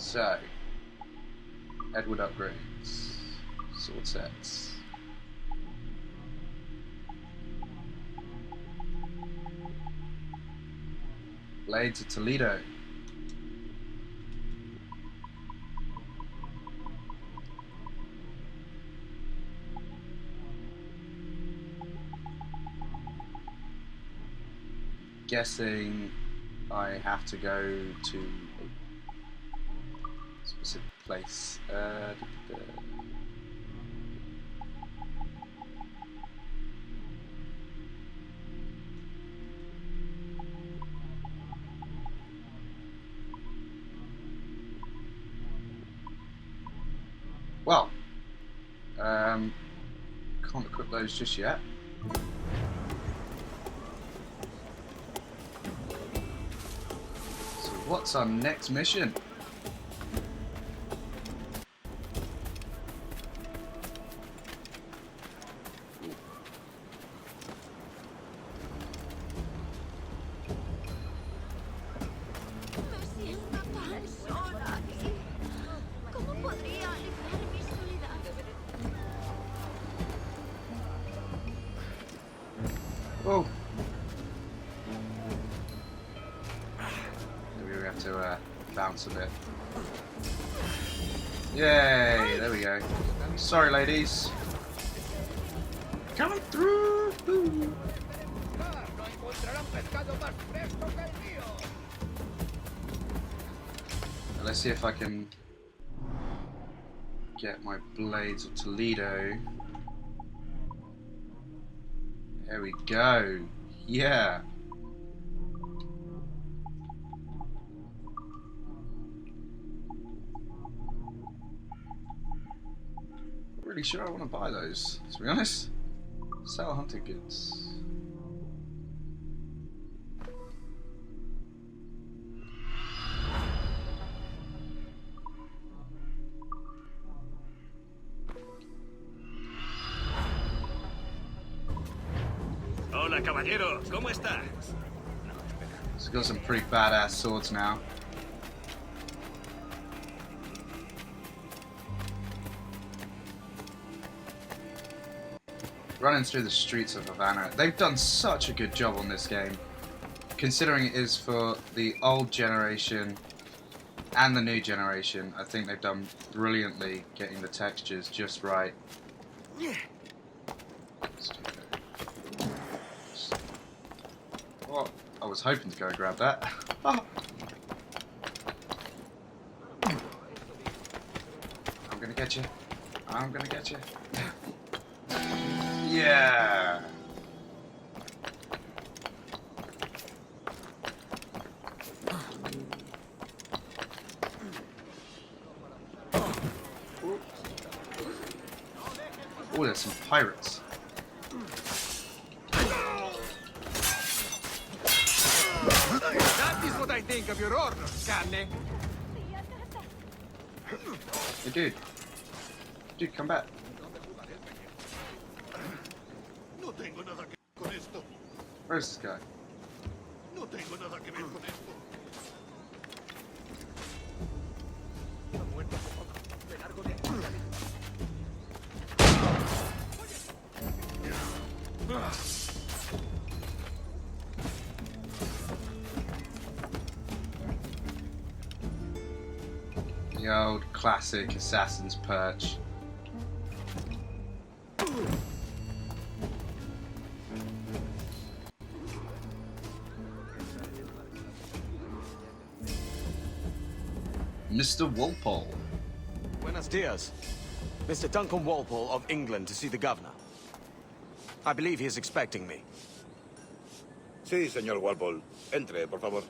So, Edward upgrades, sword sets. Blades of Toledo. Guessing I have to go to a specific place. Well, can't equip those just yet. So what's our next mission? Oh, we have to bounce a bit. Yay! There we go. Sorry, ladies. Coming through. Ooh. Let's see if I can get my blades of Toledo. There we go. Yeah. Not really sure I want to buy those, to be honest. Sell hunted goods. Hola, caballero. ¿Cómo está? So we've got some pretty badass swords now. Running through the streets of Havana. They've done such a good job on this game, considering it is for the old generation and the new generation. I think they've done brilliantly getting the textures just right. Well, I was hoping to go grab that. I'm gonna get you. I'm gonna get you. Yeah. Oh, there's some pirates. That is what I think of your order, carne. Hey, dude. Dude, come back. No tengo nada que ver con esto. Where's this guy? No tengo nada que ver con esto. The old classic assassin's perch. Mr. Walpole. Buenos dias. Mr. Duncan Walpole of England to see the governor. I believe he is expecting me. Sí, señor Walpole. Entre, por favor.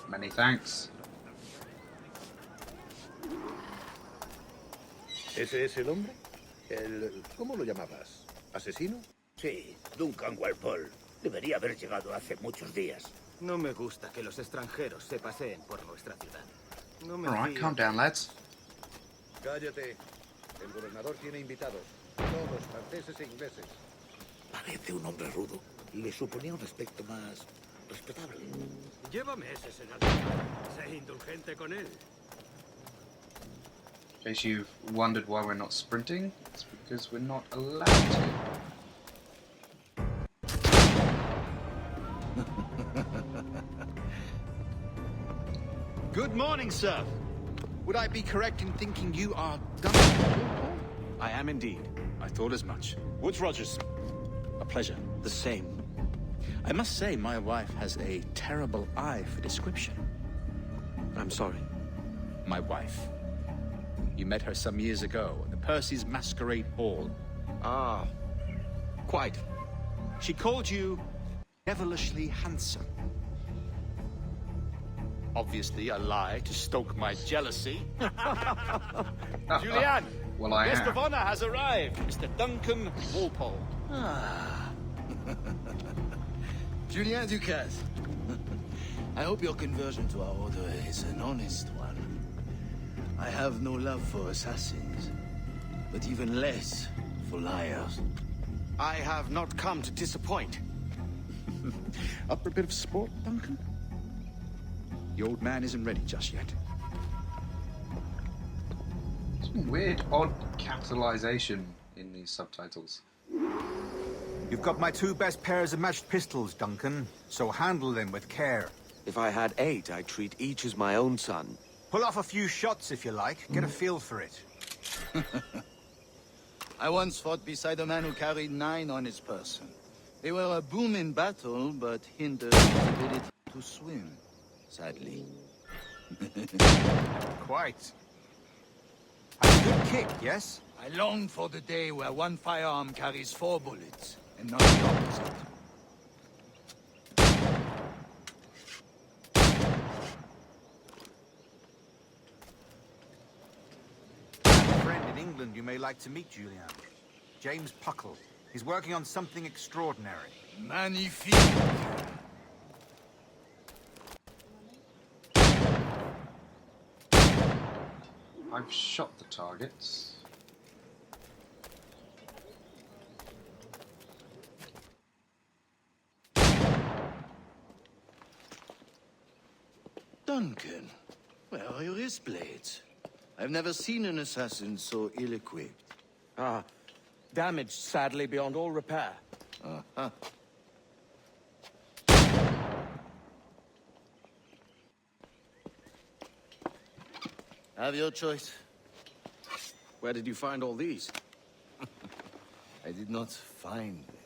Many thanks. ¿Ese es el hombre? ¿Cómo lo llamabas? ¿Asesino? Sí, Duncan Walpole. Debería haber llegado hace muchos días. No me gusta que los extranjeros se paseen por nuestra ciudad. No me Alright, fío. calm down, lads. Cállate. El gobernador tiene invitados. Todos franceses e ingleses. Parece un hombre rudo. Le suponía un aspecto más Respetable. Llévame ese senador. Sé indulgente con él. In case you've wondered why we're not sprinting, it's because we're not allowed to. Good morning, sir. Would I be correct in thinking you are Duncan? I am indeed. I thought as much. Woods Rogers. A pleasure. The same. I must say, my wife has a terrible eye for description. I'm sorry. My wife. You met her some years ago at the Percy's Masquerade Ball. Ah, quite. She called you devilishly handsome. Obviously a lie to stoke my jealousy. Julian! Well, I Guest am. of honor has arrived, Mr. Duncan Walpole. Julien Ducasse. I hope your conversion to our order is an honest one. I have no love for assassins, but even less for liars. I have not come to disappoint. Up for a bit of sport, Duncan? The old man isn't ready just yet. Some weird, odd capitalization in these subtitles. You've got my 2 best pairs of matched pistols, Duncan, so handle them with care. If I had 8, I'd treat each as my own son. Pull off a few shots if you like, get a feel for it. I once fought beside a man who carried 9 on his person. They were a boon in battle, but hindered his ability to swim, sadly. Quite. Had a good kick, yes? I long for the day where one firearm carries 4 bullets, and not the opposite. A friend in England you may like to meet, Julian. James Puckle. He's working on something extraordinary. Magnifique! I've shot the targets. Duncan, where are your wrist blades? I've never seen an assassin so ill-equipped. Ah, damaged sadly beyond all repair. Uh-huh. Have your choice. Where did you find all these? I did not find them.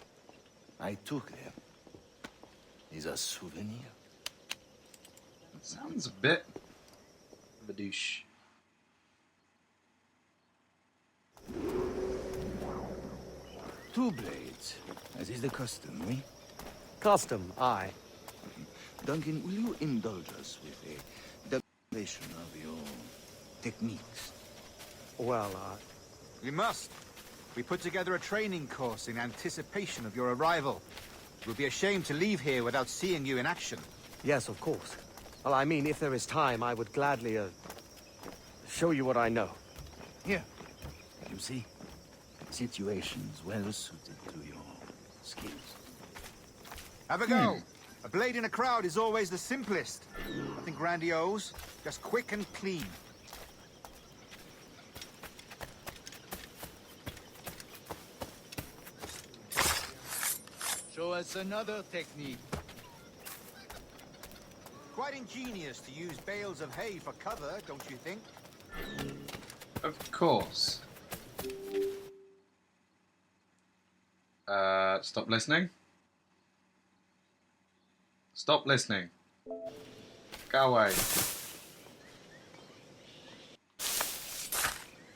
I took them. These are souvenirs. That sounds a bit of a douche. Two blades, as is the custom, oui? Custom, aye. Duncan, will you indulge us with a demonstration of your techniques? Well, We must. We put together a training course in anticipation of your arrival. It would be a shame to leave here without seeing you in action. yes, of course. Well, I mean, if there is time, I would gladly, show you what I know. Here. You see? Situations well suited to your skills. Have a go. A blade in a crowd is always the simplest. Nothing grandiose, just quick and clean. Show us another technique. Quite ingenious to use bales of hay for cover, don't you think? Of course. Stop listening. Stop listening. Go away.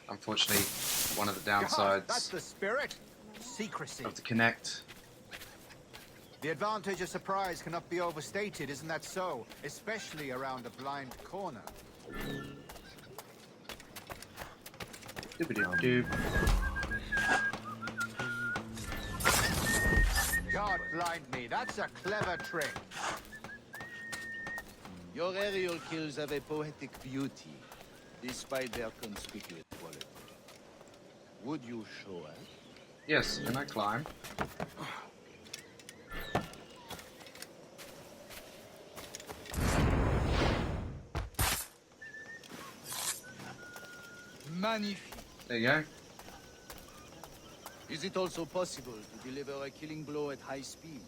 Unfortunately, one of the God, that's downsides the spirit. Secrecy. of the Kinect. The advantage of surprise cannot be overstated, isn't that so? Especially around a blind corner. Doobity-doo. God blind me, that's a clever trick. Your aerial kills have a poetic beauty, despite their conspicuous quality. Would you show us? Yes, can I climb? Magnifique. There you go. Is it also possible to deliver a killing blow at high speed?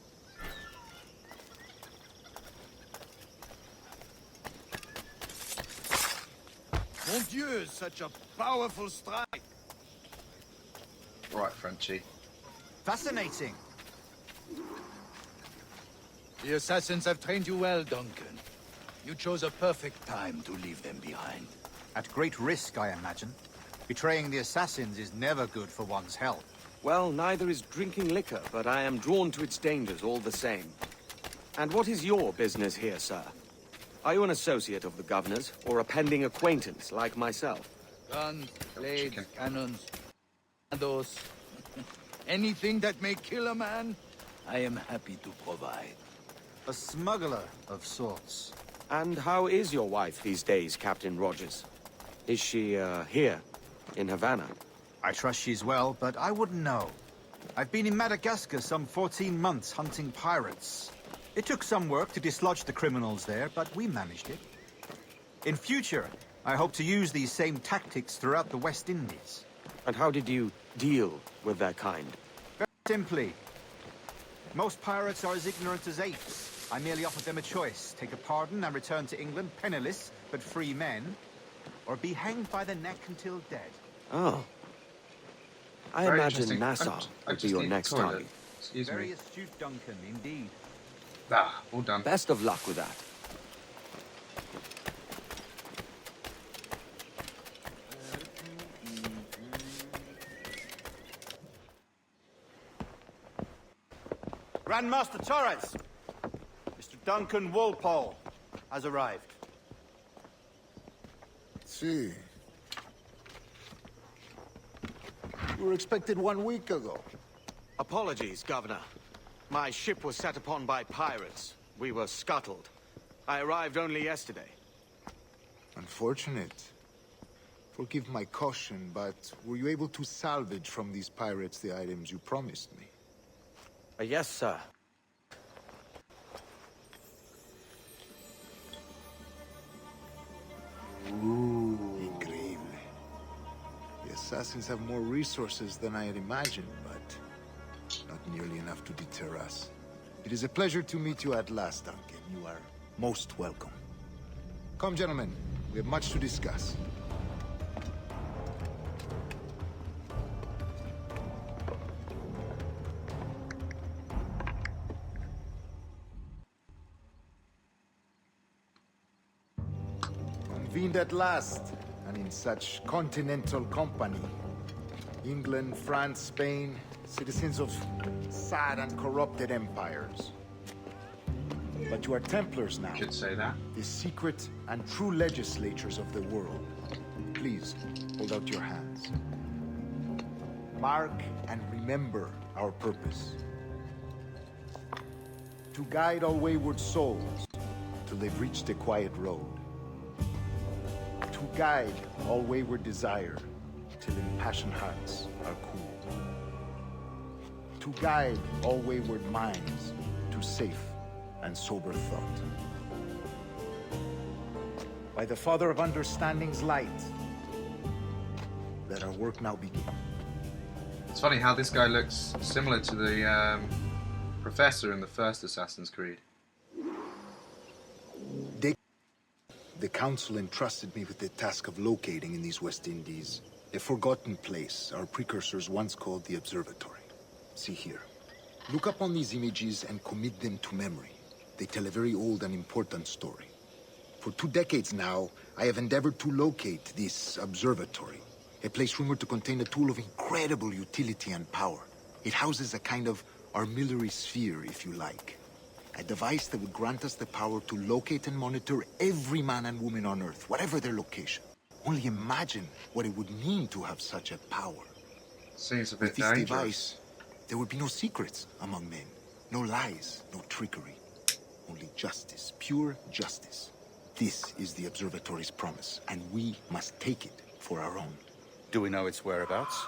Mon Dieu, such a powerful strike! Right, Frenchie. Fascinating. The assassins have trained you well, Duncan. You chose a perfect time to leave them behind. At great risk, I imagine. Betraying the assassins is never good for one's health. Well, neither is drinking liquor, but I am drawn to its dangers all the same. And what is your business here, sir? Are you an associate of the governor's, or a pending acquaintance like myself? Guns, blades, chicken. cannons, those. Anything that may kill a man, I am happy to provide. A smuggler of sorts. And how is your wife these days, Captain Rogers? Is she, here, in Havana? I trust she's well, but I wouldn't know. I've been in Madagascar some 14 months hunting pirates. It took some work to dislodge the criminals there, but we managed it. In future, I hope to use these same tactics throughout the West Indies. And how did you deal with their kind? Very simply. Most pirates are as ignorant as apes. I merely offered them a choice. Take a pardon and return to England penniless, but free men. Or be hanged by the neck until dead. Oh. I Very imagine interesting. Nassau I would be just your need next toilet. target. Excuse Very me. astute, Duncan, indeed. Ah, all done. Best of luck with that. Grandmaster Torres! Mr. Duncan Walpole has arrived. See. You were expected 1 week ago. Apologies, Governor. My ship was set upon by pirates. We were scuttled. I arrived only yesterday. Unfortunate. Forgive my caution, but were you able to salvage from these pirates the items you promised me? Yes, sir. Increíble. The assassins have more resources than I had imagined, but not nearly enough to deter us. It is a pleasure to meet you at last, Duncan. You are most welcome. Come, gentlemen. We have much to discuss. Convened at last, and in such continental company. England, France, Spain, citizens of sad and corrupted empires. But you are Templars now, Should say that. the secret and true legislators of the world. Please, hold out your hands. Mark and remember our purpose. To guide all wayward souls till they've reached a quiet road. To guide all wayward desire till impassioned hearts are cool. To guide all wayward minds to safe and sober thought. By the Father of Understanding's light, let our work now begin. It's funny how this guy looks similar to the professor in the first Assassin's Creed. The Council entrusted me with the task of locating in these West Indies a forgotten place our precursors once called the Observatory. See here. Look up on these images and commit them to memory. They tell a very old and important story. For 2 decades now, I have endeavored to locate this observatory, a place rumored to contain a tool of incredible utility and power. It houses a kind of armillary sphere, if you like. A device that would grant us the power to locate and monitor every man and woman on Earth, whatever their location. Only imagine what it would mean to have such a power. Seems a With bit this dangerous. device, there would be no secrets among men. No lies, no trickery. Only justice, pure justice. This is the Observatory's promise, and we must take it for our own. Do we know its whereabouts?